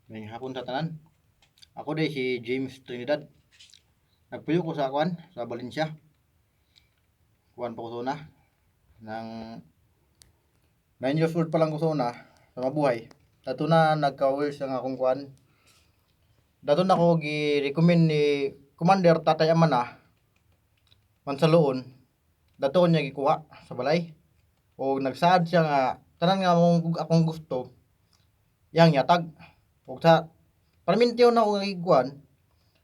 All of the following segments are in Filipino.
May hapon sa tanan. Ako day si James Trinidad. Nagpuyo ko sa kwan sa Valencia. Kuan pa ko suna nang 9 years old pa lang ko suna sa mabuhay. Dato na nagka-wills ang akong kwan. Dato na ko gi-recommend ni Commander Tatay Amana Mansaloon. Dato ko niya gikuha sa balay. O nagsaad siya nga tanan nga akong gusto yang yatag. O sa parmintiyo na ko gikuan.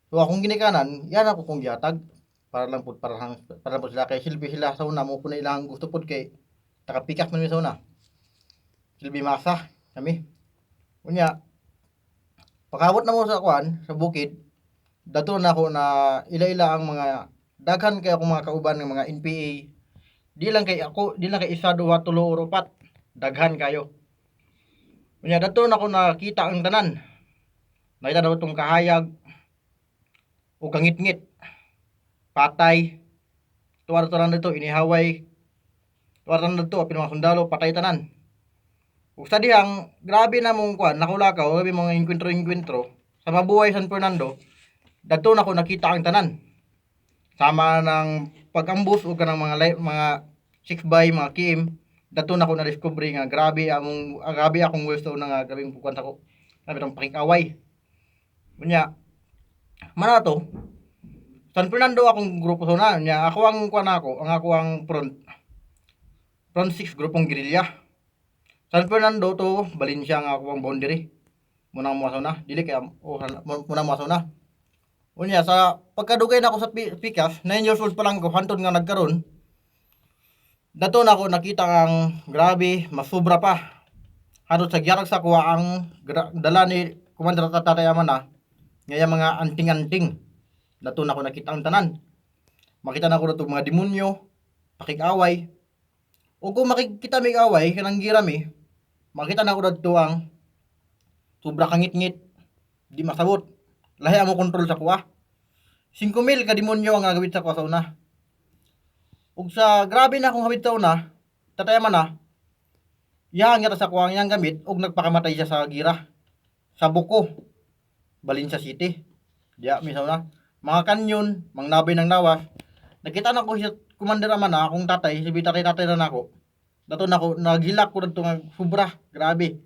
So akong ginikanan, yan ako kong gihatag para lang po sila kay silbi sila sa una mo po na ilang gusto pod kay takapikas man mi sa una. Silbi masa kami. Unya pagabot na mo sa kwan sa bukid, dato na ako na ila-ila ang mga daghan kay akong mga kauban ng mga NPA. Di lang kay isa, duha, tulo, or upat. Daghan kayo. Unya dato na ako nakita ang tanan. Nakita daw itong kahayag o kangit-ngit, patay, tuwar-tuwaran dito, inihaway, tuwaran dito, mga sundalo, patay tanan. Ug sa dihang, grabe na mong kwan, nakulakaw, grabe mga inkwentro-inkwentro, sa mabuhay San Fernando, dato na ko nakita ang tanan. Sama ng pag-ambus o kanang mga 6x, mga KM, dato na ko na-discover nga grabe akong gusto na nga grabing kwan sa ko. Grabe itong pakikaway. Unya, mana to, San Fernando akong grupo so na nya ako ang kuan ako ang front 6 grupong gerilya. San Fernando to Valencia nga ako ang boundary. Munang mo na dili kay munang mo na. Unya sa pagkadugay na ako sa Pikas, 9 years old pa lang ko hantod nga nagkaron. Dato na ako nakita ang grabe, masubra pa. Hantod sa gyarag sa kuha ang dala ni Commander Tatay Amana nga mga anting-anting. Dato na ako nakita ang tanan. Makita na ko na mga demonyo, pakig-away. O kung makikita may away, kanang girami, makita na ko na ang sobra kangit-ngit, di masabot. Lahi mo kontrol sa kuha. 5,000 ka demonyo ang nagawit sa kuha sa una. Ug sa grabe na akong hawid sa una, tatayaman na, yang yata sa kuha yang gamit, ug nagpakamatay siya sa gira. Sa Buko, Valencia City. Diya, may sa una. Mga kanyon, mga nabay ng lawas. Nakita na ko siya, Commander Amana, akong tatay, si tatay na ako. Dato na ko, naghilak ko dito nga sobra, grabe.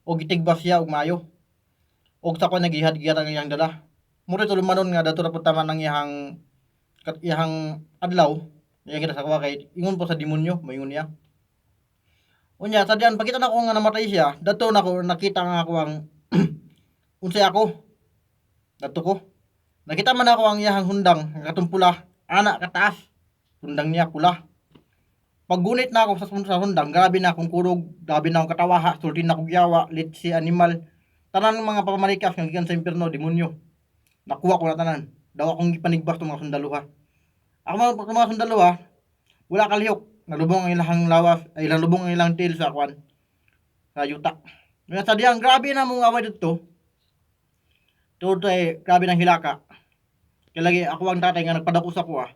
O gitigbas siya, og mayo. Og sa ko nagihad-gihad ang iyang dala. Muro ito lumanon nga, dato na po tama ng iyang adlaw. Iyang kita sa kuha kay, ingon po sa demonyo, mayingon niya. Unya, sa diyan, pagkita na ko nga namatay siya, dato na ko, nakita nga ako ang, unsay ako. Dato ko. Nakita man ako ang iyang hundang, katong pula, anak kataas. Hundang niya pula. Paggunit na ako sa hundang, grabe na akong kurog, grabe na akong katawaha, sulti na akong yawa, litsi, animal. Tanan ng mga pamalikas nga gikan sa impierno, demonyo. Nakuha ko na tanan. Daw akong ipanigbas ng mga sundaluha. Ako mga sundaluha, wala kalihok. Nalubong ang ilang lawas, ay nalubong ang ilang tail sa kwan. Sa yuta. Nga sa diyang, grabe na mong away dito. Tuto ay grabe ng hilaka. Kaya lagi ako ang tatay nga nagpadako sa kuha.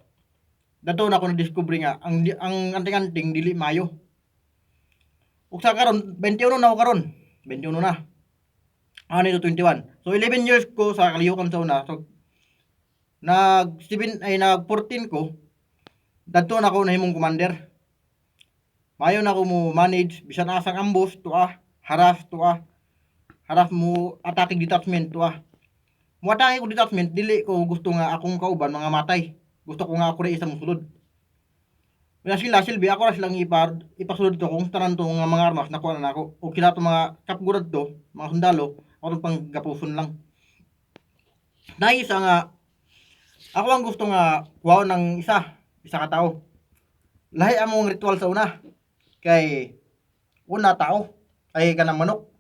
Dato na ako na-discover nga ang anting-anting dili mayo. Ug sa karon 21 na ako karon. 21 na. Ano ito 21. So 11 years ko sa kaliyukan sa una. So nag 14 ko. Dato na ako nahimong commander. Mayo na ako mo manage bisan asang ambush haras mo attacking detachment Muatake ko detachment, dili ko gusto nga akong kauban mga matay. Gusto ko nga ako rin isang musulod. Kaya sila, silbi, ako na silang ipasulod to kung tanan to nga mga armas nakuha na ako. O kila to mga kapgurad to, mga sundalo, ako pang gapuson lang. Naisa nga, ako ang gusto nga kuha ng isa ka tao. Lahi among ritual sa una. Kay, una tao, ay kanang manok.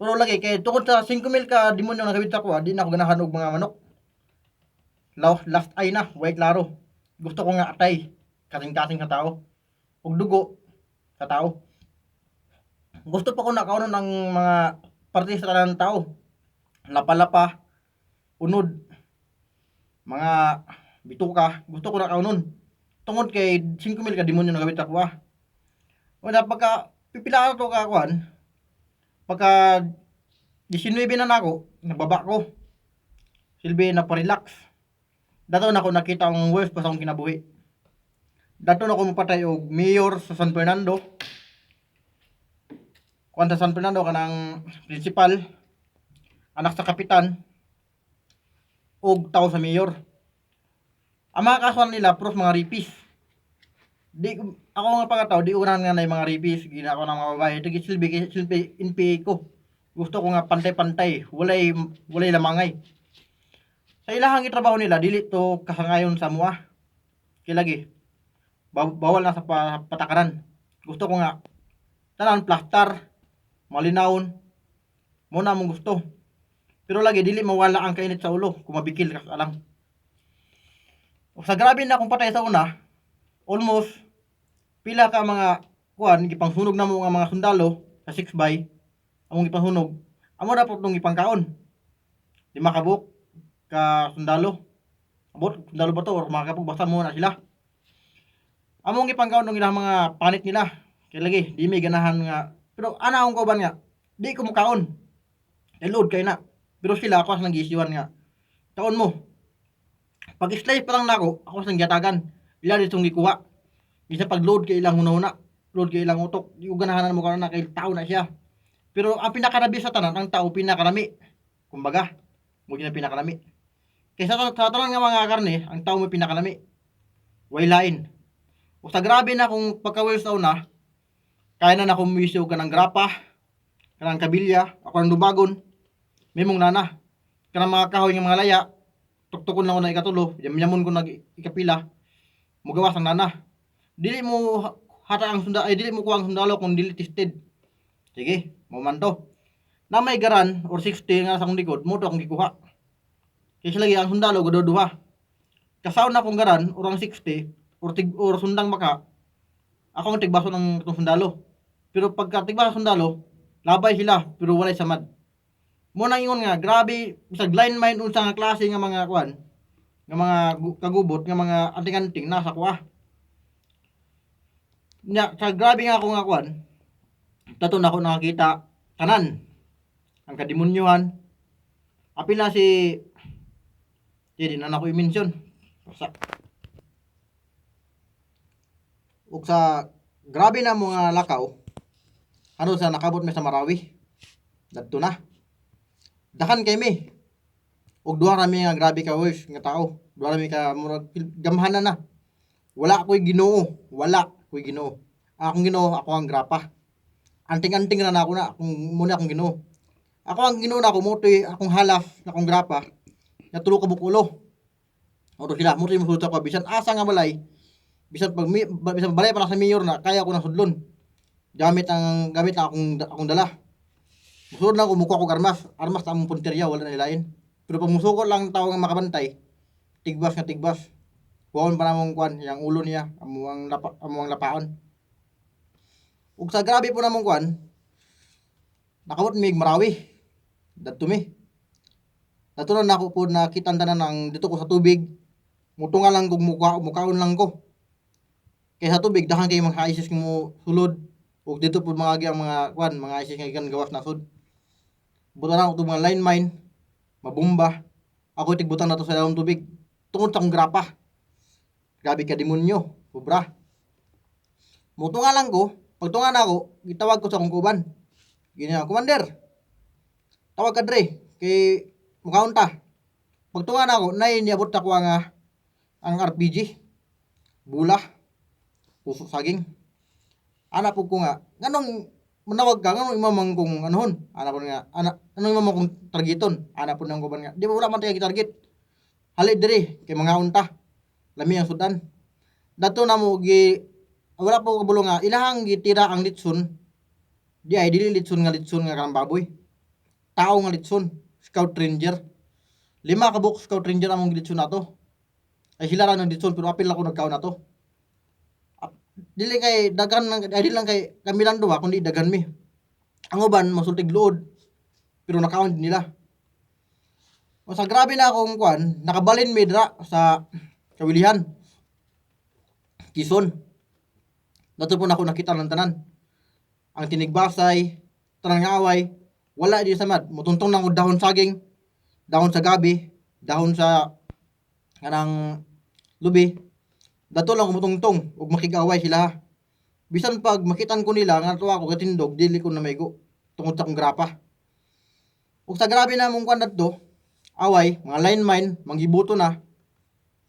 Pero lagi kay tukod sa 5,000 ka demonyo nga gawid sa kuha, di na ako ganahan og mga manok. Last eye na, way klaro. Gusto ko nga atay, kasing-kasing sa tao. Ug dugo sa tao. Gusto pa ko nakaunon ng mga parte sa tanan tao. Lapa-lapa, unod, mga bituka, gusto ko nakaunon. Tungod kay 5,000 ka demonyo nga gawid sa kuha. Wala pagka pipila to ka kuan, pagka 19 na nako, nababa ko. Silbi na pa-relax. Dato na ako nakita ang worst pa sa akong kinabuhi. Dato na ako mapatay og mayor sa San Fernando. Kuan sa San Fernando kanang principal, anak sa kapitan, og tao sa mayor. Ang mga kasuhan nila pros mga ripis. Di ako nga pagkatao, di unan nga na yung mga ripis, gina ko ng mga babae. Ito silbi NPA ko. Gusto ko nga pantay-pantay, walay lamangay. Sa ilahang itrabaho nila, dili to kasangayon sa mua. Kilagi, bawal na sa patakaran. Gusto ko nga, tanan plastar, malinawon, muna mong gusto. Pero lagi, dili mawala ang kainit sa ulo, kung mabikil ka alang. Sa grabe na akong patay sa una, almost, pila ka mga, kuan, gipangsunog na mo nga mga sundalo, sa 6x, among gipangsunog, amo dapat nung ipangkaon. 5 kabuk, ka sundalo. Abot, sundalo ba to, or mga kapag basta mo na sila. Among gipangkaon nung ilang mga panit nila, kaya lagi, di may ganahan nga, pero ana akong kauban nga, di ko mukaon. Load kay na. Pero sila ako nang giisiwan nga. Taon mo. Pag slide pa lang nako, ako sang giyatagan. Ila ditong gikuha. Isa pag load kay ilang una-una, load kay ilang utok, di ko ganahanan mo karon na kay tao na siya. Pero ang pinakarami sa tanan, ang tao pinakarami. Kumbaga, mo gina pinakarami. Kaysa sa tanan nga mga karne, ang tao mo pinakarami. Way lain. O sa grabe na kung pagka-wheels sa una, kaya na akong misyo ka ng grapa, kanang kabilya, ako ng dubagon, may mong nana. Kanang mga kahoy ng mga laya, tuktukon lang ko na ikatulo, yamyamon ko na ikapila, mugawas ang nana. Dili mo hata ang sundalo, ay dili mo kuha ang sundalo kung dili tested. Sige, mamanto. Na may garan or 60 nga sa akong likod, mo to akong gikuha. Kasi lagi ang sundalo gaduduha. Kasaw na akong garan or ang 60 or sundang maka, ako ang tigbaso ng sundalo. Pero pagka tigbaso ng sundalo, labay sila pero walay samad. Mo nang ingon nga grabe sa line mine unsa nga klase nga mga kuan, nga mga kagubot nga mga anting-anting nasa kuha. Nya sa grabe nga ako nga kuan, daton ako nakakita tanan ang kadimonyohan. Apil na si di na ako i-mention. Ug sa grabe na mga lakaw, ano sa nakabot mi sa Marawi. Dadto na. Dakan kay mi. Ug duha rami nga grabe ka wish nga tao. Duha rami ka murag gamhanan na. Wala ko'y Ginoo, wala ko'y Ginoo. Akong Ginoo, ako ang grapa. Anting-anting na ako na, muna akong Ginoo. Ako ang Ginoo na ako motoy, akong halas, akong grapa. Natulo ka bukulo. Oto sila, motoy mo sulta ko bisan asa nga balay. Bisan balay pa na sa mayor na kaya ko nang sudlon. Gamit ang akong dala. Musulod lang ko ko armas na among punteriya wala na nilain. Pero pag musukot lang tao nga makabantay, tigbas. Huwag pa namong kuan, yang ulo niya, amuang lapaon. Ug sa grabe po namong kuan, nakabot mig Marawi. Dadto mi. Natulan na ako po nakita tanan ng dito ko sa tubig. Mutunga lang kog mukaon lang ko. Kaya sa tubig dahan kay mga ISIS mo sulod. Ug dito po mga kuan, mga ISIS nga ikan gawas nasod. Butan ako itong mga line mine, mabomba. Ako itigbutang na to sa dalawang tubig. Tungod sa akong grapa. Grabe ka demonyo, kubra. Mutunga lang ko, pagtunga na ako, gitawag ko sa akong kuban. Ganyan, Commander, tawag ka dre, kay mukhaon ta. Pagtunga na ako, niabot ako ang RPG. Bula, puso saging. Anak po ko nga, ganong manawag ka, ganong imamang kong anuhon. Anak po nga, anong imamang kong targeton. Anak po ng kuban nga, di ba wala man tayo target. Halid diri, kay mga unta. Lami ang sudan. Dato na mo, wala po kabulo nga, ilahang gitira ang litson. Di ay, dili litson nga karang baboy. Tao nga litson, scout ranger. 5 kabuk scout ranger among litson na to. Ay sila ra ng litson, pero apil ako nagkaon na to. Dili kay dagan ay dili lang kay kami lang duha kundi dagan mi. Ang uban masultig luod pero nakaon din nila. O sa grabe na akong kuan, nakabalin mi dra sa Kawilihan. Quezon. Dato po na ako nakita ng tanan. Ang tinigbasay, tanan nga away, wala di samad mutuntong nang dahon saging, dahon sa gabi, dahon sa kanang lubi. Dato lang kumutungtong ug makig-away sila. Bisan pag makitan ko nila nga tuwa ko gatindog dili ko na maigo tungod sa akong grapa. Ug sa grabe na mong kuan dadto, away, mga lineman, manggibuto na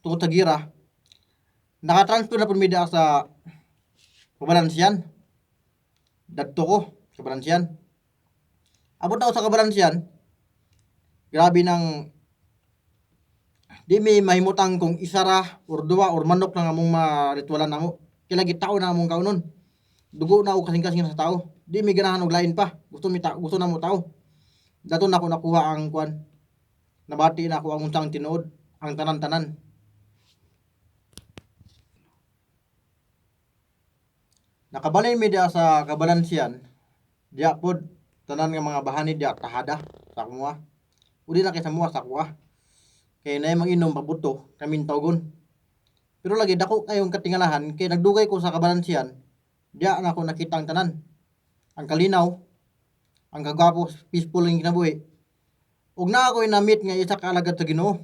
tungod sa gira. Naka-transfer na pud mi sa Kabalansiyan. Dadto ko sa Kabalansiyan. Abot ako sa Kabalansiyan, grabe nang di may mahimutang kung isa ra or duwa or manok lang among maritwalan namo. Kaya lagi tao na among kaunon. Dugo na ako kasing-kasing sa tao. Di may ganahan og lain pa. Gusto na mo tao. Dato na ako nakuha ang kuan. Nabati na ako ang unsang tinuod, ang tanan-tanan. Nakabalay mi dia sa Kabalansiyan. Diya pod tanan nga mga bahani diya tahada sa kumuha. Udi na kay sa muha sa kuha. Kay naay manginom pabuto kaming tawgon. Pero lagi dako kayong katingalahan kay nagdugay ko sa Kabalansiyan. Diya na ako nakita ang tanan. Ang kalinaw, ang kagwapo, peaceful ang kinabuhi. Ug na ako na-meet nga isa ka alagad sa Ginoo.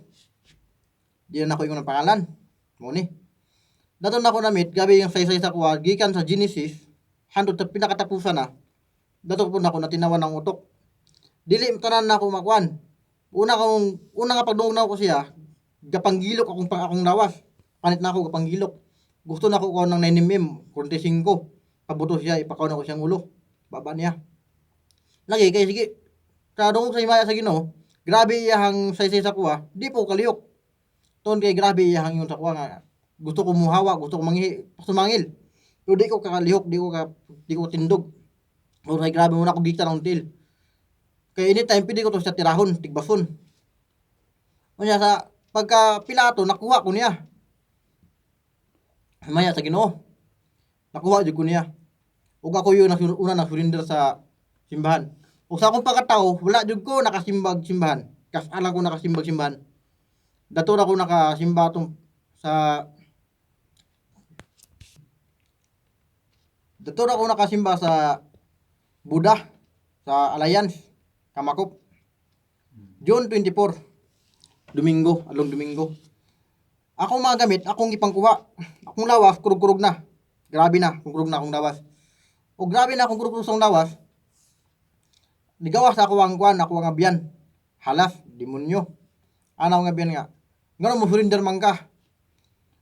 Di na ako ingon ang pangalan. Mo ni. Dato na ako na-meet gabi yung saysay sa kuha gikan sa Genesis handot sa pinakatapusan na. Dato po na ako natinawan ng utok. Dili tanan na ako makuan. Una nga pagdungog ko siya, gapanggilok akong lawas. Panit na ako gapanggilok. Gusto na ako ko ng 9mm, 45. Pabuto siya, ipakaw na ko siyang ulo. Baba niya. Lagi kay sige. Kadungog sa himaya sa Ginoo, grabe iyang saysay sa kuha, di po kaliyok. Ton kay grabe iyang ingon sa kuha nga gusto ko muhawa, gusto ko sumangil. Pero di ko kakalihok, di ko tindog. O kay grabe mo na ako gita ng til. Kaya anytime pwede ko to sa tirahon, tigbason. Unya sa pagka Pilato nakuha ko niya. Maya sa Ginoo. Nakuha jud ko niya. Ug ako yung una na surrender sa simbahan. Ug sa akong pagkatao, wala jud ko nakasimbag simbahan. Kas alang ko nakasimbag simbahan. Dato na ko nakasimba tong sa Dato na ko nakasimba sa Buddha sa Alliance Kamakop. June 24. Domingo, along Domingo. Akong mga gamit, akong ipangkuha. Akong lawas, kurug-kurug na. Grabe na, kurug na akong lawas. O grabe na akong kurug-kurug sa lawas. Nigawas ako ang kuan, ako ang abyan. Halas, demonyo. Anaw nga abyan nga. Ngano mo surrender man ka.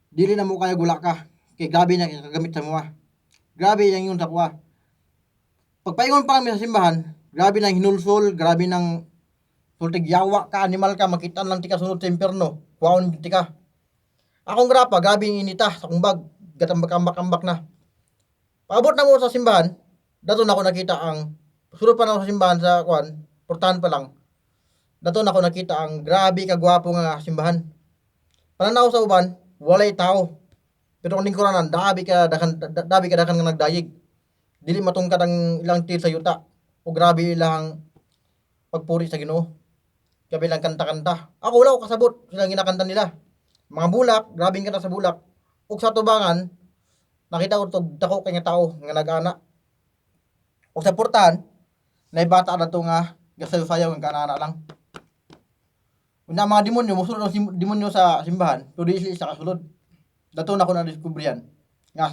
Dili na mo kaya gula ka. Kay grabe na kagamit sa mga. Grabe yang yun sa kuha. Pagpaingon pa kami sa simbahan, grabe nang hinulsol, grabe nang sultig yawa ka, animal ka, makitaan lang tika sunod sa impyerno. Kuhaon tika. Akong grapa, grabe yung inita sa kong bag. Gatambak-ambak na. Paabot na mo sa simbahan, dato na ako nakita ang, sunod pa na ako sa simbahan sa kuan, portahan pa lang. Dato na ako nakita ang grabe kagwapo nga simbahan. Pananaw sa uban, walay tao. Pero kung lingkuranan, dabi ka dakan nga nagdayig. Dili matungkad ang ilang til sa yuta. O grabe ilang pagpuri sa Ginoo. Grabe lang kanta-kanta. Ako wala ko kasabot silang ginakanta nila. Mga bulak, grabe kanta sa bulak. Ug sa tubangan, nakita ko tog dako kay nga tao nga nag-ana. Ug sa portahan, naibata na to nga gasayaw nga kanana lang. Una mga demonyo, musulod ang demonyo sa simbahan, pero di sila kasulod. Dato na ko na-discover yan. Nga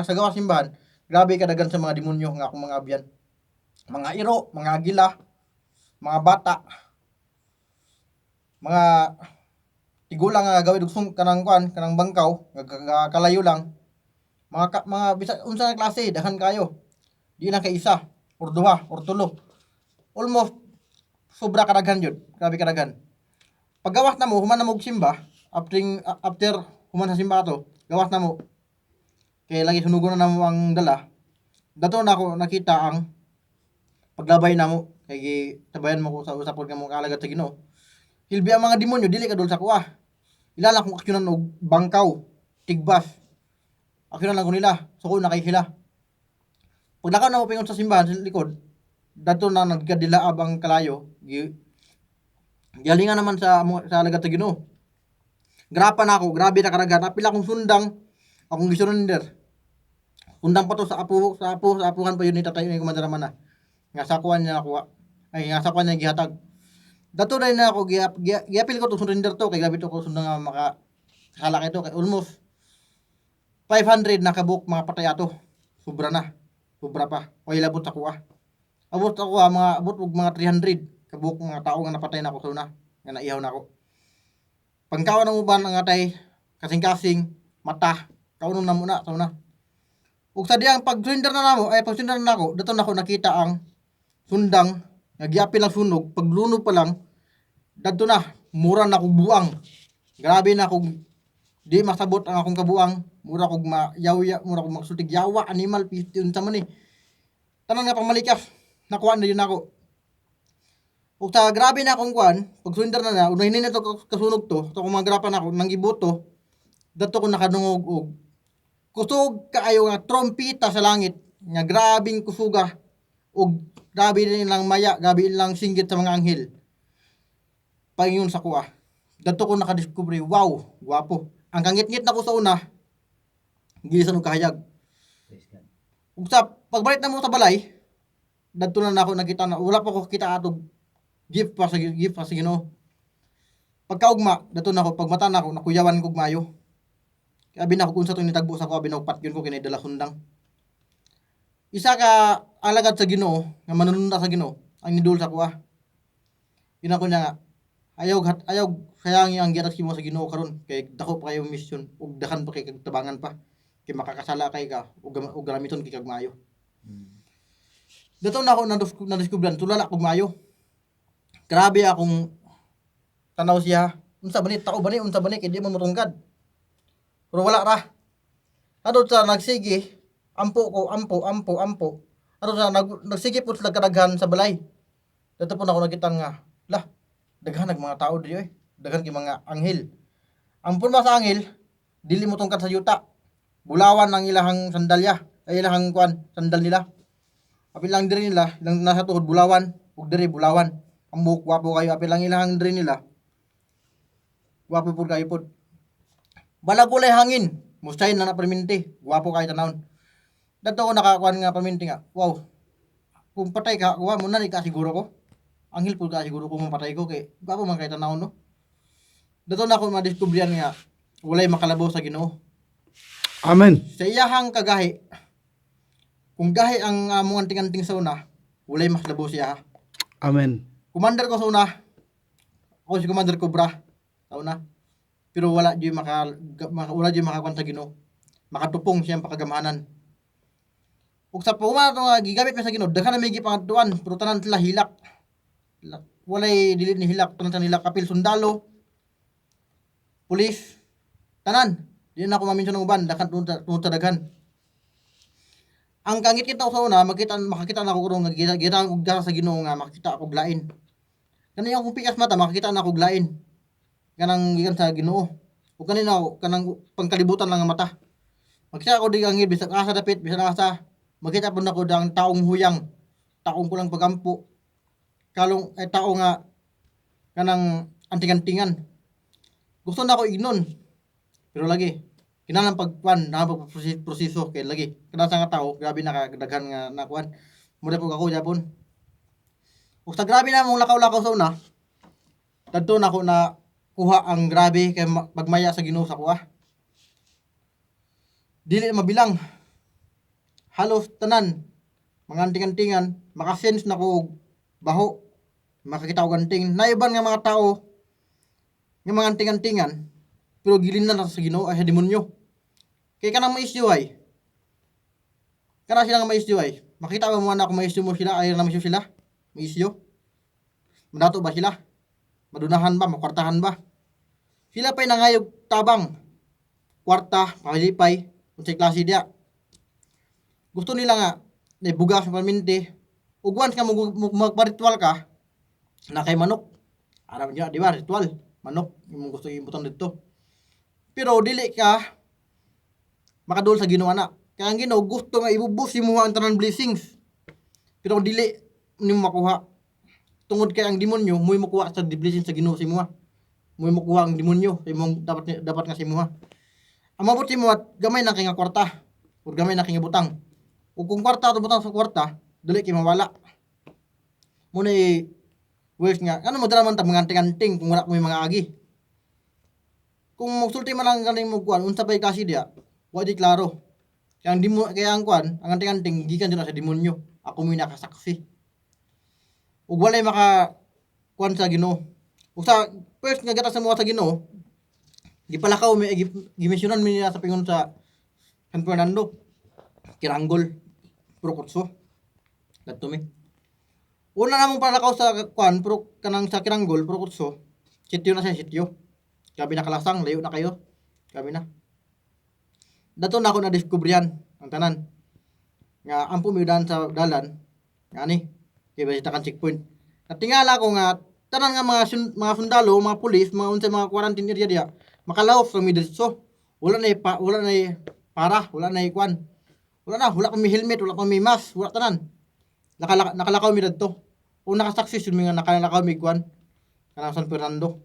sa gawa simbahan, grabe kadagan sa mga demonyo nga akong mga abyan. Mga iro, mga agila, mga bata, mga tigulang nga gawid og kanang kuan, kanang bangkaw, nga kalayo lang. Mga bisa unsa nga klase, daghan kayo. Di lang kay isa, or duha, or tulo. Almost sobra kadaghan jud. Grabe kadaghan. Paggawas na mo, human na mo simba, after human sa simba to, gawas na mo. Kaya lagi sunugon na mo ang dala. Dato na ako nakita ang paglabay na mo. Kaya tabayan mo ko sa usapod nga mo kalagad sa Ginoo. Hilbi ang mga demonyo, dili ka dul sa kuha. Ilala kong aksyonan og bangkaw, tigbas. Aksyonan lang ko nila, so ko nakay sila. Pag nakaw na mo pingon sa simbahan sa likod, dato na nagkadilaab ang kalayo, galingan naman sa alagad sa Ginoo. Grapa na ako, grabe na karagan. Napila akong sundang, akong gisurrender. Sundang pa to sa apuhan pa yun ni tatay ni Commander Ramana. Nga sakuan niya nakuha. ay nga sa kanya gihatag. Dato na na ako giapil ko to surrender to kay grabe to ko sunda nga makasala kay to kay almost 500 na kabuk mga patay ato. Sobra na. Sobra pa. O ilabot ako Abot ako mga abot og mga 300 kabuk mga tao nga napatay na ako sa una. Nga naihaw na ako. Pangkawan ng uban ang atay kasing-kasing mata kaunon na muna sa una. Ug sa diyang pag-surrender na namo ay pag-surrender na ako, dato na ako nakita ang sundang nga giapil ang sunog, paglunog pa lang dadto na mura na kog buang. Grabe na kog di masabot ang akong kabuang, mura kog mayawya, mura kog magsultig yawa animal 50 unsa man ni. Tanan nga pamalikas, nakuha na din ako. Ug sa grabe na akong kuan, pag surrender na unahin na to kasunog to, to kung magrapan ako nang iboto, dadto ko nakadungog og kusog kaayo nga trompeta sa langit nga grabing kusuga ug grabe nilang maya, grabe nilang singgit sa mga anghel. Paingon sa kuha. Dadto ko nakadiscover, wow, gwapo. Ang kangit-ngit na ko sa una, gilisan og kahayag. Ug sa pagbalik na mo sa balay, dadto na ako nakita na wala pa ko kita atog gift pa sa Ginoo. Pagkaugma, dato na ako pagmata na ako nakuyawan kog mayo. Abi na ko kung sa itong nitagbo sa ko, abi na patyon ko kinay dala sundang. Isa ka alagad sa Ginoo, nga manununda sa Ginoo, ang idol sa kuha. Yun ako niya nga, ayaw sayangi ang giatas mo sa Ginoo karon kay dako pa kayo mission ug dakan pa kay kagtabangan pa kay makakasala kay ka ug gamiton kay kag maayo. Dato na ako na-discoveran tulala kog maayo. Grabe akong tanaw siya. Unsa ba ni tao ba ni unsa ba ni kay di mo matungkad. Pero wala ra. Ano sa nagsige, ampo. Ano sa nagsige po sila kadaghan sa balay. Dato po na ako nakita nga, lah, daghan nag mga tao diri oy. Daghan kay mga anghel. Ang purma sa anghel, dili mo tungkad sa yuta. Bulawan ang ilahang sandalya, ay ilahang kuan, sandal nila. Apil lang diri nila, ilang nasa tuhod bulawan, ug diri bulawan. Ang buhok wapo kayo, apil lang ilahang diri nila. Wapo pud kayo pud. Balag ulay hangin, musay na paminti, guwapo kay tanawon. Dato ko nakakuan nga paminti nga. Wow. Kung patay ka, wa mo na ni ka siguro ko. Anghel pud ka siguro kung mapatay ko kay guwapo man kay tanawon no. Dato na ako madiskubrihan nga walay makalabaw sa Ginoo. Amen. Sa iyahang kagahi. Kung gahi ang among anting-anting sa una, walay makalabaw siya. Amen. Commander ko sa una. Ako si Commander Cobra sa una. Pero wala di makakuan sa Ginoo. Makatupong siyang pakagamahanan. Ug sa puma nga gigamit pa sa Ginoo, daghan na may gipangatuan, pero tanan sila hilak. Walay dili ni hilak, tanan hilak kapil sundalo. Pulis, tanan. Di na ako maminsan ng uban, daghan tungod sa daghan. Ang kangit kita sa una, makakita na ako kung gita og sa Ginoo nga makita ako glain. Kani akong pikas mata, makakita na ako glain. Kanang gikan sa Ginoo. O kanina kanang pangkalibutan lang ang mata. Makita ako di ang bisag asa dapit, bisag asa. Makita pud nako dang taong huyang. Taong kulang pagampo. Kalong ay tao nga kanang anting-antingan. Gusto na ako ignon. Pero lagi kinahanglan pagkuan na proseso kay lagi. Kada sa nga tao, grabe nakadaghan nga nakuan. Mura pud ako Japon. Ug sa grabe na mong lakaw-lakaw sa una. Dadto na ako na kuha ang grabe kay pagmaya sa Ginoo sa kuha. Dili mabilang. Halos tanan mga anting-antingan makasense na ko baho. Makakita og anting. Naiban nga mga tao nga mga anting-antingan pero gilin na sa Ginoo ay sa demonyo. Kay kanang maisyo ay. Kana sila nga maisyo ay. Makita ba mo na kung maisyo mo sila ay na maisyo sila? Maisyo. Mandato ba sila? Madunahan ba? Makwartahan ba? Sila pa'y nangayog tabang. Kwarta, pakalipay, unsay klase dia. Gusto nila nga, bugas sa paminti. Ug once nga magpa-ritual ka, na kay manok. Aram niya, di ba? Ritual. Manok, yung gusto ibutan dito. Pero dili ka makadul sa Ginoo na. Kaya ang Ginoo gusto nga ibubus mo ang tanan blessings. Pero dili nimo makuha. Tungod kay ang demonyo mo'y makuha sa blessing sa Ginoo si mo. Mo'y makuha ang demonyo sa imong dapat nga si mo. Ang mabot si mo at gamay na kay nga kwarta. Ug gamay na kay nga butang. Ug kung kwarta to butang sa kwarta, dili kay mawala. Muna words nga, ano mo dala man ta manganting-anting kung wala ko may mga agi. Kung magsulti man lang ganing mo kuan, unsa pa'y kasi dia, wa di klaro. Kaya ang kuan, ang anting-anting, gikan dito sa demonyo. Ako may nakasaksi. Ug walay maka kuan sa Ginoo. Ug sa first nga gata sa mga sa Ginoo, gipalakaw mi gimisyonan mi niya sa pingon sa San Fernando, Kiranggol, Procotso. Kadto mi. Una namong palakaw sa kuan, pero kanang sa Kiranggol, Procotso, sityo na siya sityo. Gabi na kalasang, layo na kayo. Gabi na. Dato na ako na-discoveryan ang tanan. Nga ang pumidan sa dalan, nga ni, kaya ba kan checkpoint. Natingala ko nga, tanan nga mga sundalo, mga pulis, mga unsay mga quarantine area diya, makalaof sa midiretso. Wala na para, wala na kuan. Wala pa may helmet, wala pa may mask, wala tanan. Nakalakaw mi dadto. O nakasaksis yun nga nakalakaw mi kuan kanang San Fernando.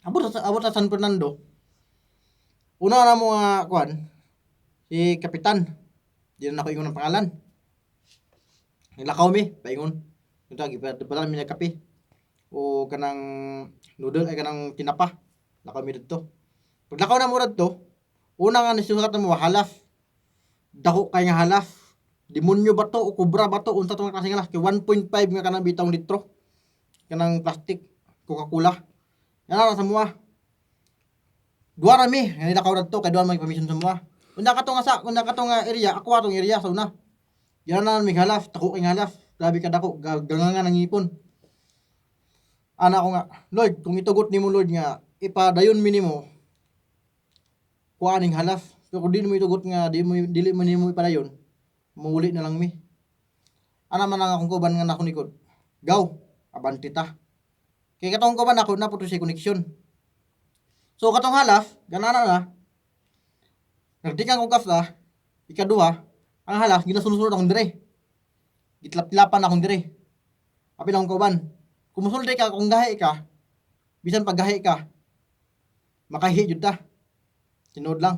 Abot sa San Fernando. Una na mo nga kuan si Kapitan. Di na ako ingon ang pangalan. Nilakaw mi, paingon. Ito gipadala mi na kape. O kanang noodle ay kanang tinapa. Lakaw mi dito. Pag lakaw na mo dito, una nga nisulat mo halas. Dako kay nga halas. Demonyo ba to o kubra ba to? Unsa to nga klase halas? Kay 1.5 nga kanang bitong litro. Kanang plastic, Coca-Cola. Yan na sa mua. Duwa rami, nilakaw na to, kay duwa may permission sa mua. Kung nakato nga area, ako atong area sa una. Yan na may halas, tako kay halas. Grabe ka dako, gangangan ng ipon. Ana ko nga, Lord, kung itugot nimo Lord nga, ipadayon mi nimo. Kuaning halas. Pero kung di mo itugot nga, dili mo nimo ipadayon, muuli na lang mi. Ana man ang akong kuban nga nakunikod. Gaw, abanti ta. Kay katong kuban ako na puto si connection. So katong halas, ganana na. Nagtikang ko kasta, ikaduha, ang halas ginasunod akong dire. Gitlap-tilapan akong dire. Apil akong kuban. Kung musulti ka, kung gahi ka, bisan pag gahi ka, makahi jud ta. Tinood lang.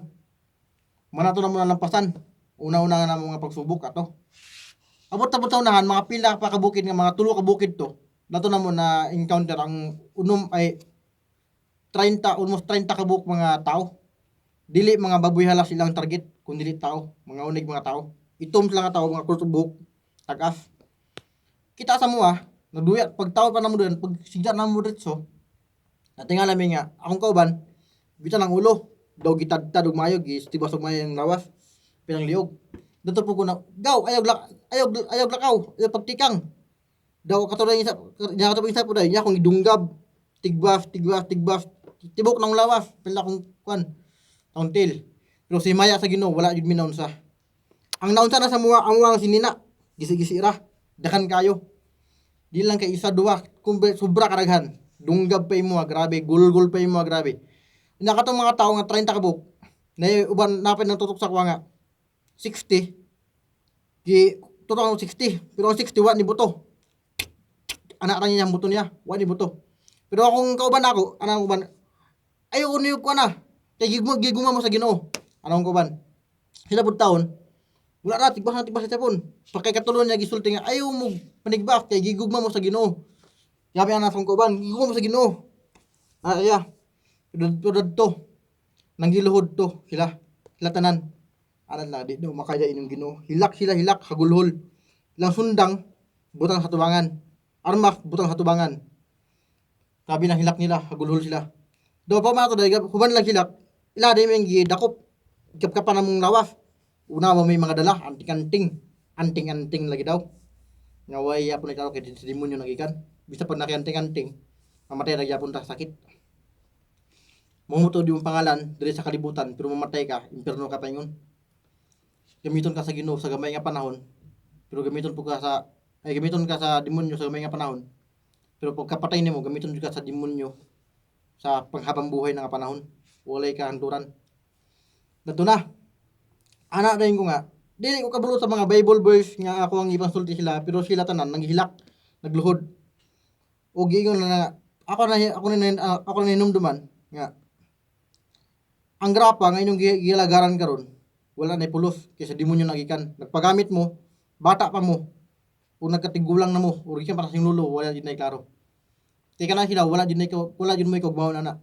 Manato na mo na lampasan. Una-una nga na mga pagsubok ato. Abot-abot sa unahan, mga pila pa kabukid nga mga tulo ka bukid to. Nato na mo na encounter ang unom ay 30, almost 30 kabuk mga tao. Dili mga baboy halas ilang target, kung dili tao, mga unig mga tao. Itom lang nga tao, mga kurtubok, tagas. Kita sa mo nagduyat, pag tao pa na mo doon, pag sigda na mo dito, natingala mi nga, akong kauban, bitan ang ulo, daw gitadtad og mayo, gistibas og mayo yung lawas, pinang liog. Dito po ko na, gaw, ayaw lakaw, ayaw pagtikang. Daw katulad isa po dahil niya akong idunggab, tigbas, tibok ng lawas, pila akong kuan, tauntil. Pero si Maya sa Ginoo wala jud minaunsa. Ang naunsa na sa mga ang sinina, gisi-gisi ra, dakan kayo. Di lang kay isa duwa, kumbe sobra karaghan. Dunggab pa imo, grabe, gulgul pa imo, grabe. Nakatong mga tao nga 30 kabuk, na uban napay nang tutok sa kuwa nga 60. Di tutok ang 60, pero ang 60 wa ni buto. Anak ra niya buto niya, wa ni buto. Pero akong kauban ako, anang uban, ayo ko niyo ko na. Kay giguma mo sa Ginoo. Anong kauban? Sila pud taon, wala na tigbas sa tapon. Pakay katulon niya gisulti nga ayaw mo panigbas kay gigugma mo sa Ginoo. Yabi ana sa kauban, gigugma mo sa Ginoo. Iya. Tudod to. Nanggiluhod to sila. Sila tanan. Anan na di do makaya inyong Ginoo. Hilak hagulhol. Ilang sundang butang sa tubangan. Armas butang sa tubangan. Sabi na hilak nila, hagulhol sila. Do pa man to dai huban lang hilak. Ila day may gidakop. Kapkapan namong lawas. Una mo may mga dala, anting lagi daw. Nga way yapon ikaw kay sa demonyo nagikan. Bisa pag nakianting-anting, mamatay ra gyapon ta sakit. Mamuto di mong pangalan diri sa kalibutan pero mamatay ka, impierno ka paingon. Gamiton ka sa Ginoo sa gamay nga panahon. Pero gamiton ka sa demonyo sa gamay nga panahon. Pero pag kapatay nimo gamiton ka sa demonyo sa panghabang buhay nga panahon. Walay ka handuran. Dato na. Ana rin ko nga. Dili ko kabulo sa mga Bible verse nga ako ang ipansulti sila pero sila tanan nanghilak, nagluhod. O giingon na ako na hinumduman nga ang grapa nga inyong gilagaran karon wala na pulos kaysa demonyo nagikan. Nagpagamit mo, bata pa mo. kung nagkatigulang na mo or siya para sa lulo wala jud nay klaro. Kay kana sila wala jud mo ikaw mao na.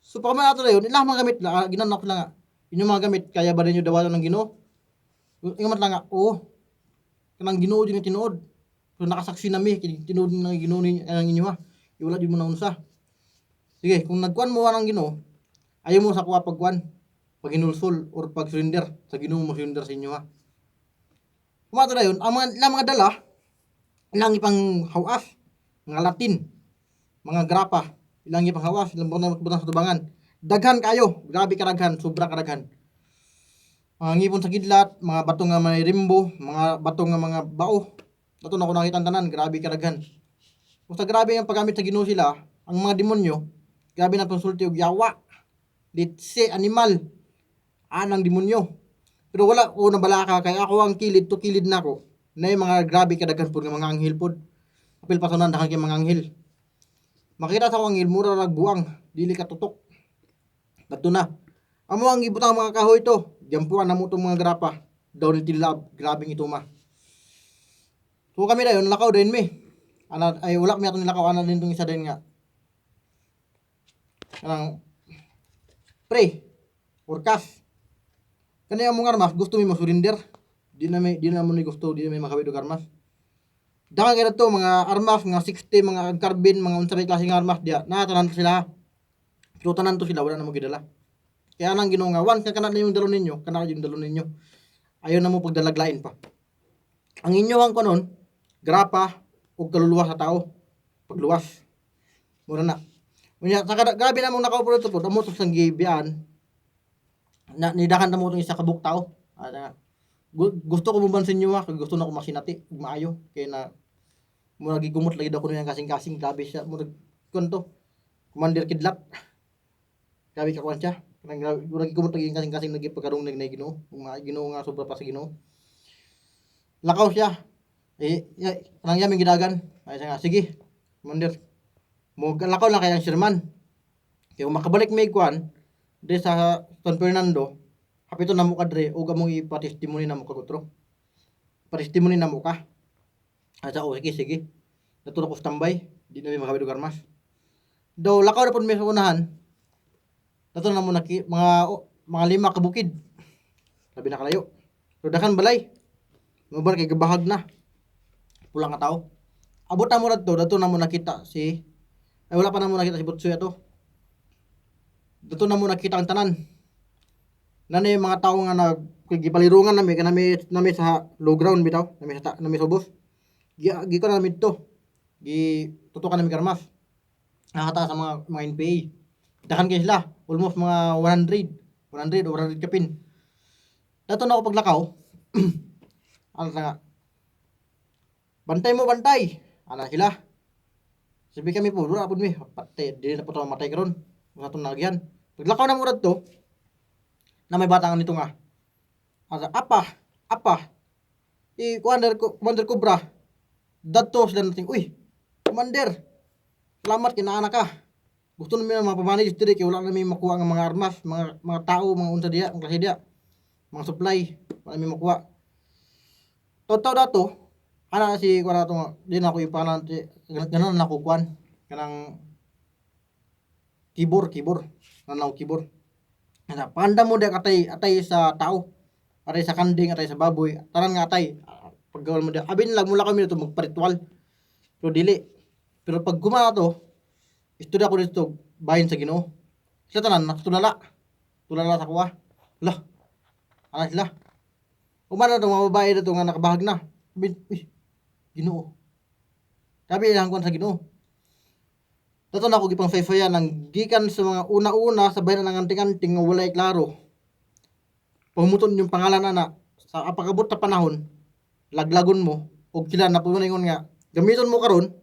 So pa man ato dayon ilang mga gamit ginanak lang nga. Inyong mga gamit kaya ba ninyo dawaton ng Ginoo? Ingon man lang nga, oo. Kanang Ginoo jud nga tinuod. So nakasaksi nami kay tinuod ng Ginoo ninyo ang inyo ha. Wala jud mo na unsa. Sige, kung nagkuan mo ang Ginoo, ayaw mo sa kuha pagkuan, pag hinulsol or pag surrender sa Ginoo mo surrender sa inyo ha. Kumato dayon, ang mga dala ilang ipang hawas, mga Latin, mga grapa, ilang ipang hawas, ilang butang sa tubangan. Daghan kayo, grabe kadaghan, sobra kadaghan. Mga ngipon sa kidlat, mga bato nga may rimbo, mga bato nga mga bao. Dato na ko nakita tanan, grabe kadaghan. Basta grabe ang paggamit sa Ginoo sila, ang mga demonyo, grabe na pansulti og yawa, litse, animal, anang demonyo. Pero wala ko nabalaka kay ako ang kilid to kilid nako. Na mga grabe kadaghan pud nga mga anghel pud. Apil pasunan dakan kay mga anghel. Makita sa ko anghel mura nagbuang, dili ka tutok. Dato na. Amo ang gibutang mga kahoy to. Jampuan na mo itong mga grapa. Daw ni tilab. Grabing ito ma. So kami dayon lakaw din mi. Ay wala mi atong nilakaw ana din tong isa din nga. Kanang pre or cash. Kani ang mga armas gusto mi mo surrender. Di na mo ni gusto di na may makawid og armas. Dakan kay to mga armas nga 60 mga carbine mga unsay klase nga armas dia. Tanan sila. Pero tanan to sila wala na mo gidala. Kaya nang Ginoo nga once kana na yung dalo ninyo, kana yung dalo ninyo. Ayaw na mo pagdalaglain pa. Ang inyo ang kanon, grapa ug kaluluwa sa tao. Pagluwas. Mura na. Unya sa grabe na mong nakaupo dito po, amo to sang gibian. Na nidakan na mo tong isa ka buktaw. Gusto ko mabansin niyo kay gusto na ko masinati ug maayo kay na mura gigumot lagi daw ko yang kasing-kasing grabe siya mura kunto. Commander Kidlat. Grabe ka kwan siya. Mura gigumot lagi kasing-kasing nagipagkarong na Ginoo. Ug Ginoo nga sobra pa sa Ginoo. Lakaw siya. Kanang yaming gidagan. Ay nga sige. Commander. Mo lakaw lang kay ang Sherman. Kay kung makabalik may kwan di sa San Fernando, hapito na mo kadre ug among ipatestimony na mo kagutro. Patestimony na mo ka. Asa sige. Natulog ko standby, di na may makabid og armas. Daw lakaw na pud may sa unahan. Dato na mo mga 5 ka bukid. Sabi na kalayo. Pero dakan balay. Mabar kay gabahag na. Pulang nga tao. Abot na mo dato na mo nakita si wala pa na mo nakita si Butsoy ato. Dato na mo nakita ang tanan. Nanay mga tao nga nagipalirungan nami sa low ground bitaw, nami sa bus. Gi ko na nami to. Gi tutukan nami karmas. Nakata sa mga NPA. Dakan kay sila, almost mga 100 o 100 kapin. Dato na ako paglakaw. Ano nga? Bantay mo bantay. Ana sila. Sabi kami po, dura pud mi, patay, dili na po to matay karon. Sa atong nagyan. Paglakaw na mo to, na may bata nga nito nga. Apa. Commander Cobra. Dadto sila nating, uy, Commander, salamat kinaanak ka. Gusto namin mga pamanage diri kay wala namin makuha nga mga armas, mga tao, mga unsa diya, ang klase diya. Mga supply, wala namin makuha. Taw dato, ana si kuan ato, di na ako ipanan ganan na ko kuan kanang keyboard. Nanaw keyboard. Ana panda mo diya atay sa tao. Atay sa kanding, atay sa baboy, tanan nga atay. Paggawal mo diya, abin lang mula kami nito magparitual. Pero dili. Pero pag gumana to, istorya ko dito bahin sa Ginoo. Sila tanan natulala. Tulala sa kuha. Lah. Ana sila. Umana to mga babae dito nga nakabahag na. Ginoo. Sabi ilang kuan sa Ginoo. Dato na ako gipang fayfayan ang gikan sa mga una-una sa bayan ng anting-anting nga walay klaro. Pumuton yung pangalan ana sa apakabot na panahon, laglagon mo og sila na pumingon nga gamiton mo karon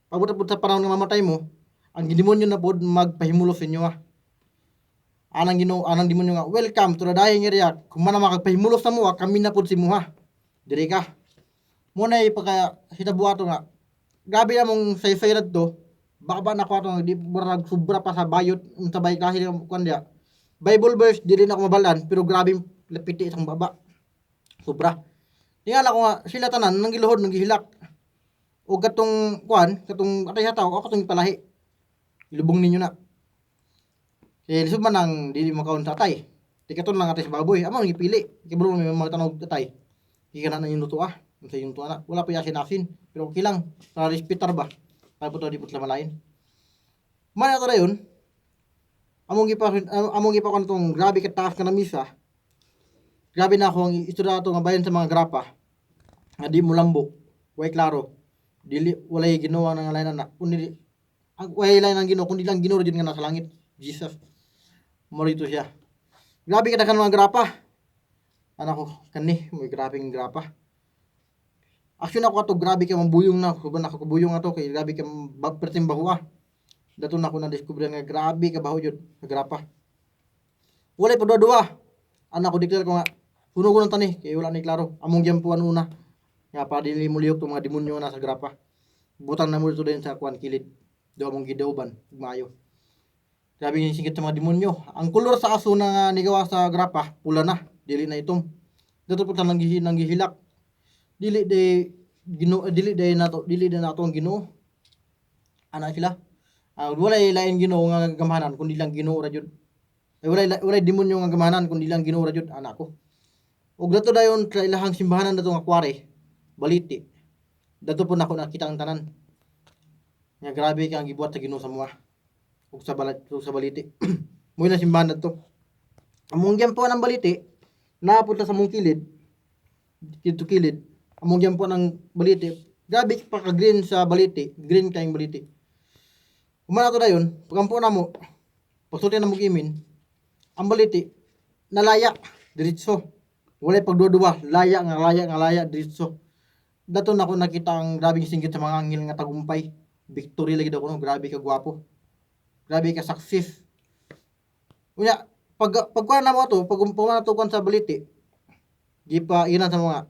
pabot sa panahon nga mamatay mo, ang demonyo na pod magpahimulo sa inyo Anang demonyo nga welcome to the dying area. Kung man makagpahimulo sa mo kami na pod si mo Diri ka. Mo na ipaka hitabuato nga. Grabe na mong say to. Baba na ko ato di murag sobra pa sa bayot unsa bay klase kuan dia. Bible verse dili na ko mabalan pero grabe lapiti isang baba. Sobra. Tingala ko nga sila tanan nang giluhod nang gihilak. o katong kuan, katong atay sa tao, o katong ipalahi. Ilubong ninyo na. Kaya lisod man ang dili makaon sa atay. Di katon lang atay sa baboy. Amo nang ipili. Kaya bro may mga tanog atay. Di ka na yung luto Sa yung tuwa na. Wala pa yasin-asin. Pero okay lang. Para respetar ba? Para po ito di po sila malain. Mana ito na yun. Among gipa ko na itong grabe kataas ka na misa. Grabe na ako ang istorya ito nga bayan sa mga grapa. Nga di mo lambok. Way klaro. Dili walay ginawa ng alayan na. Kundi ang way lain ang Ginoo kundi lang Ginoo din nga nasa langit. Jesus. Morito siya. Grabe ka mga grapa. Anak ko, kani, may grabing grapa. Actually ako ato grabe ka mambuyong na. Kuban ako kubuyong ato kay grabe ka pertim bahua. Dato na ako na discover nga grabe ka baho jud grapa. Wala pa dua. Anak ko declare ko nga puno ko ng tani kay wala ni klaro. Among gyampuan una. Nga pa dili mo liyok tong mga demonyo na sa grapa. Butang na mo dito din sa kuan kilid. Do among gidawban maayo. Grabe yung singkit sa mga demonyo. Ang kulor sa aso na nigawa sa grapa, pula na, dili na itom. Dato po nang gihilak. Dili de nato ang Ginoo. Ana sila. Walay lain Ginoo nga gamahanan kundi lang Ginoo ra jud. Walay demonyo nga gamahanan kundi lang Ginoo ra jud anak ko. Ug dato dayon sa ilahang simbahanan dato nga kware, baliti. Dato po nako nakita ang tanan. Nga grabe kang gibuhat sa Ginoo sa mga ug sa baliti. Mo na simbahan to. Among gyampo ng baliti, napunta sa mong kilid. Kilid. Among gyampo ng baliti. Grabe pa ka green sa baliti, green kayong baliti. Kumana to dayon, pagampo na mo. Pasulti na mo gimin. Ang baliti nalaya diretso. Walay pagduduwa, laya diretso. Dato na ako nakita ang grabing singgit sa mga anghel nga tagumpay. Victory lagi daw kuno, grabe ka gwapo. Grabe ka success. Unya, pagkuha na mo to, pag na to sa baliti, di pa ilan sa mga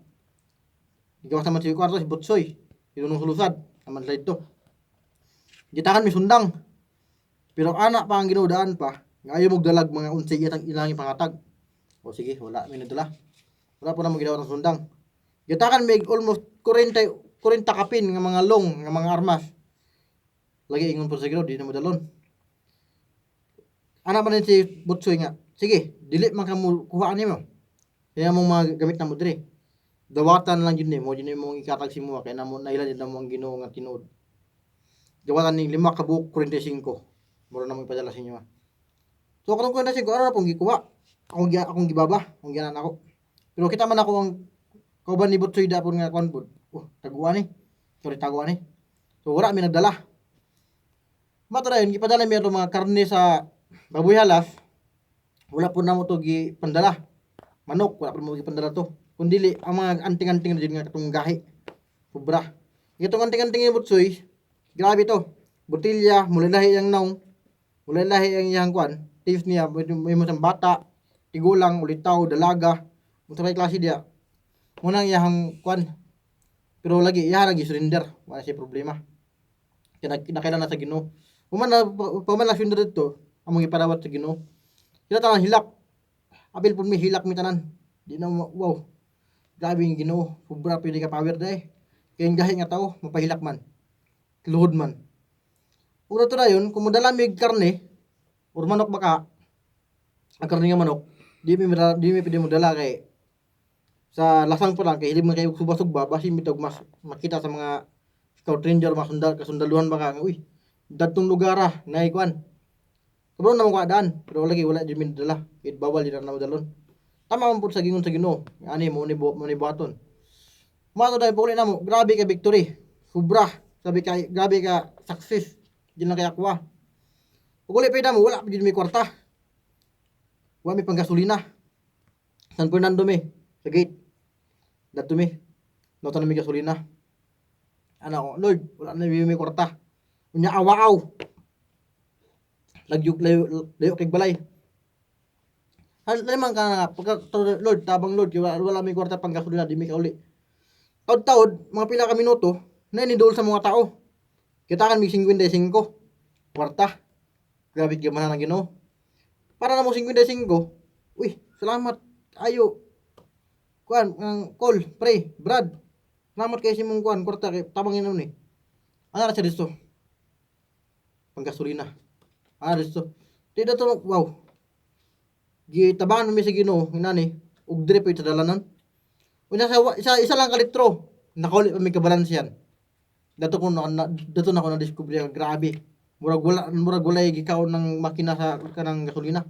gawa sa man si kwarto si Butsoy, ilunong sulusad, aman sa ito. Gitakan mi sundang. Pero anak pa ang ginudaan pa, nga ayaw dalag mga unsay itang ilang pangatag. O sige, wala mi nadala. Wala po na mo ginawa ng sundang. Gitakan mi almost 40 kapin nga mga long, nga mga armas. Lagi ingon po sa Ginoo, di na mo dalon. Anak pa rin si Butsoy nga, sige, dili man ka mo kuhaan nimo. Kaya mong mga gamit na mo dire. Dawatan lang yun mo mong ikatag si mo kaya namo nailan din mo ang Ginoo nga tinuod. Dawatan ning 5 ka buok 45. Mura na mo ipadala sa inyo. So katong 45 ano na pong gikuha. Akong gibaba, akong ginan ako. Pero kita man ako ang kauban ni Butsoy dapon nga kon pud. Taguan ni. Sorry taguan ni. So wala mi nagdala. Mato dayon gipadala mi ato mga karne sa baboy halas, wala po na mo to gipandala. Manok, wala po mo gipandala to. Kundili, ang mga anting-anting na dyan nga katong gahi. Sobra. Itong anting-anting yung Butsoy, grabe to. Butilya, mulalahi ang naong, mulalahi ang iyang kwan. Taste niya, may mo bata, tigulang, ulitaw, dalaga, may klase diya. Munang iyang kwan. Pero lagi, iyahan lagi surrender. Wala siya problema. Kaya nakailan na sa Ginoo. Pumana surrender dito, among iparawat sa Ginoo. Sila tanan hilak. Apil pud mi hilak mi tanan. Di na wow. Grabe yung Ginoo. Sobra pili ka power dai. Kaya yung gahi nga tao mapahilak man. Luhod man. Una to dayon, kung madala mi karne or manok baka, ang karne nga manok, di mi pwede mo dala kay sa lasang pa lang kay hindi man kayo subasugba basin mitog mas makita sa mga scout ranger kasundaluhan baka nga uy datong lugar na ikuan. Kabro na mo daan, pero lagi wala di min dala. It bawal di na dalon. Tama man pud sa gingon sa Ginoo. Ani mo ni buhaton. Mato dai puli na mo, grabe ka victory. Sobra. Sabi ka grabe ka success. Di lang kaya kuha. Ug uli pa mo wala pa di mi kwarta. Wa mi panggasolina. San Fernando mi sa gate. Dato mi. Nota na mi gasolina. Ana ko, Lord, wala na mi kwarta. Unya awaaw. Layo kay balay. Naman ka nga, pagka Lord, tabang Lord, wala may kwarta pang gasolina, di may kauli. Taod-taod, mga pila ka minuto, na inidol sa mga tao. Kita kan may 55, kwarta. Grabe gamahan ng Ginoo. Para na mo 55, uy, salamat, ayo. Kuan, call, pray, Brad. Salamat kay si mong kuan, kwarta, kay tabang yun ni. Ano na siya dito? Panggasolina. Ano dito? Di dato wow. Gitabangan mi sa Ginoo inani ug dire pa itadalanan. Unya sa isa lang ka litro. Nakauli pa mi kabalance yan. Dato dato na ko na discover nga grabe. Murag wala gikaw ng makina sa kanang gasolina.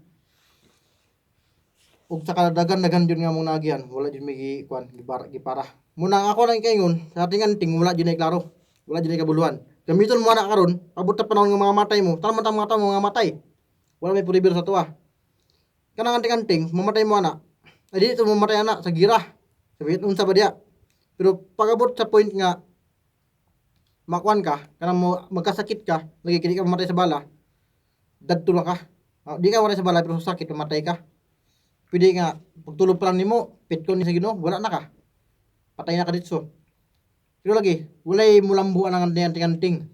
Ug sa kadagan jud nga mong nagian, wala jud may kuan gipara. Muna ako lang kaingon, sa ating anting wala jud ay klaro. Wala jud ay kabuluhan. Gamiton mo na karon, abot ta panahon nga mga matay mo. Tama ta mga tao mga matay. Wala may puribir sa tuwa. Kanang anting mamatay mo ana. Ay dito mamatay ana sa gira. Sabihin unsa ba diya? Pero pagabot sa point nga makuan ka, kanang mo magkasakit ka, lagi kini ka mamatay sa bala. Dadto na ka. Di ka mamatay sa bala pero sa sakit mamatay ka. Pwede nga pagtulog pa lang nimo, pitkon ni sa Ginoo, wala na ka. Patay na ka dito. Pero lagi, walay mulambuan ang anting-anting.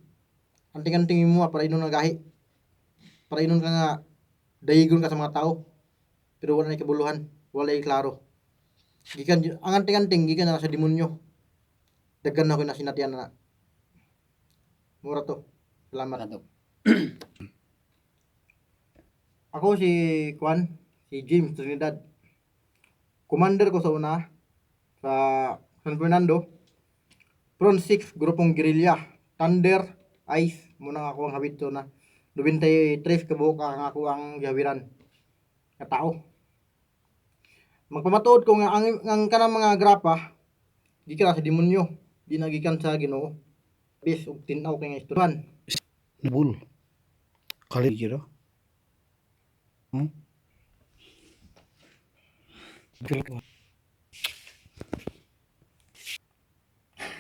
Anting-anting mo para inon nga gahi. Para inon ka nga dayigon ka sa mga tao. Pero wala na kabuluhan, wala klaro. Gikan ang anting-anting gikan na sa demonyo. Daghan na ko na sinatian na. Mura to. Salamat. Ako si si James Trinidad. Commander ko sa una sa San Fernando. Front 6 grupong guerrilla. Thunder, Ice, muna ako ang habit to na 93 kabuok ang ako ang gawiran. Katao. Magpamatuod ko nga ang kanang mga grapa gikan sa demonyo, di nagikan sa Ginoo. Bis og tinaw kay nga istoryan. Bull. Kali jiro.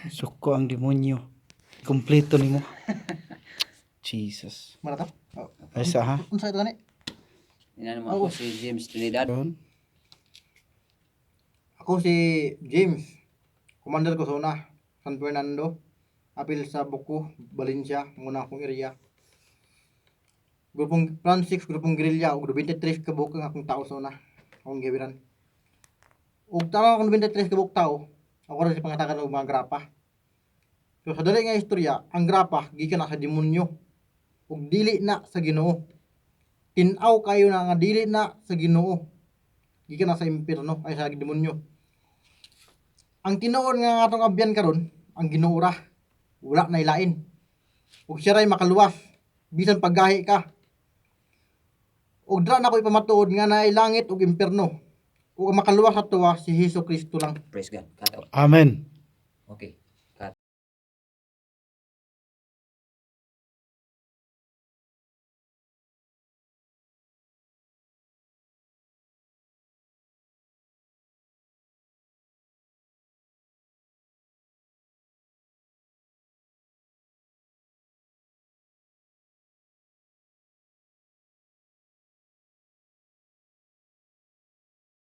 Suko ang demonyo. Kompleto nimo. Jesus. Mana ta? Asa ha? Unsa ito gani? Inano mo ako si James Trinidad. Yun. Ako si James. Commander ko sa una, San Fernando. Apil sa Buko, Valencia, muna akong area. Grupong Front 6, grupong guerrilla, ug 23 kabuok ang akong tao sa una. Akong gawiran. Ug tama akong 23 kabuok tao, ako rin si pangatakan ng mga grapa. So sa dali nga istorya, ang grapa gikan na sa demonyo. Ug dili na sa Ginoo. Tinaw kayo na nga dili na sa Ginoo. Gikan na sa impierno ay sa demonyo. Ang tinuod nga atong abyan karon, ang Ginoo ra. Wala na ilain. Ug siya ray makaluwas bisan paggahi ka. Ug dra na ko ipamatuod nga naay langit ug impierno. Ug ang makaluwas sa tuwa si Hesus Kristo lang. Praise God. Kataw. Amen. Okay.